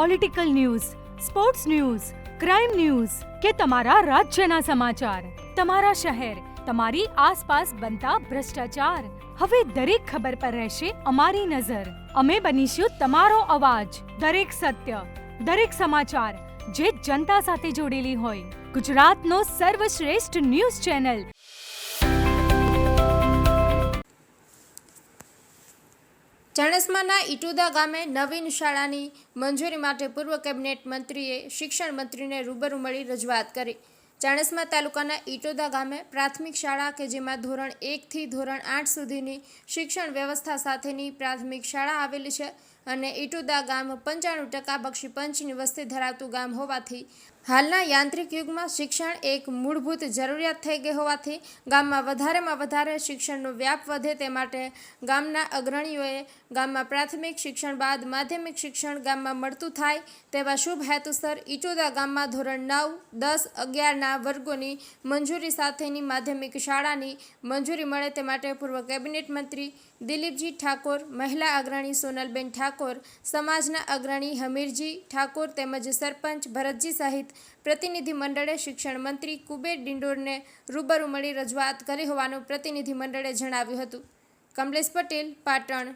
Political news, sports news, crime news કે તમારા રાજ્યના સમાચાર, તમારા શહેર, તમારી આસપાસ બનતા ભ્રષ્ટાચાર, હવે દરેક ખબર પર રહેશે અમારી નજર. અમે બનીશું તમારો અવાજ. દરેક સત્ય, દરેક સમાચાર જે જનતા સાથે જોડેલી હોય. ગુજરાતનો સર્વશ્રેષ્ઠ ન્યૂઝ ચેનલ. ચાણસ્માના ઈટુદા ગામે નવીન શાળાની મંજૂરી માટે પૂર્વ કેબિનેટ મંત્રીએ શિક્ષણ મંત્રીને રૂબરૂ મળી રજૂઆત કરી. ચાણસ્મા તાલુકાના ઈટોદા ગામે પ્રાથમિક શાળા કે જેમાં ધોરણ 1 થી ધોરણ 8 સુધીની શિક્ષણ વ્યવસ્થા સાથેની પ્રાથમિક શાળા આવેલી છે અને ઈટોદા ગામ 95% બક્ષી પંચની વસ્તી ધરાવતું ગામ હોવાથી હાલના યાંત્રિક યુગમાં શિક્ષણ એક મૂળભૂત જરૂરિયાત થઈ ગઈ હોવાથી ગામમાં વધારેમાં વધારે શિક્ષણનો વ્યાપ વધે તે માટે ગામના અગ્રણીઓએ ગામમાં પ્રાથમિક શિક્ષણ બાદ માધ્યમિક શિક્ષણ ગામમાં મળતું થાય તેવા શુભ હેતુસર ઈટોદા ગામમાં ધોરણ 9, 10, 11ના વર્ગોની મંજૂરી સાથેની માધ્યમિક શાળાની મંજૂરી મળે તે માટે પૂર્વ કેબિનેટ મંત્રી દિલીપજી ઠાકોર, મહિલા અગ્રણી સોનલબેન ઠાકોર, સમાજના અગ્રણી હમીરજી ઠાકોર તેમજ સરપંચ ભરતજી સહિત પ્રતિનિધિ મંડળે શિક્ષણ મંત્રી કુબેર ડિંડોરને રૂબરૂ મળી રજૂઆત કરી હોવાનું પ્રતિનિધિ મંડળે જણાવ્યું હતું. કમલેશ પટેલ, પાટણ.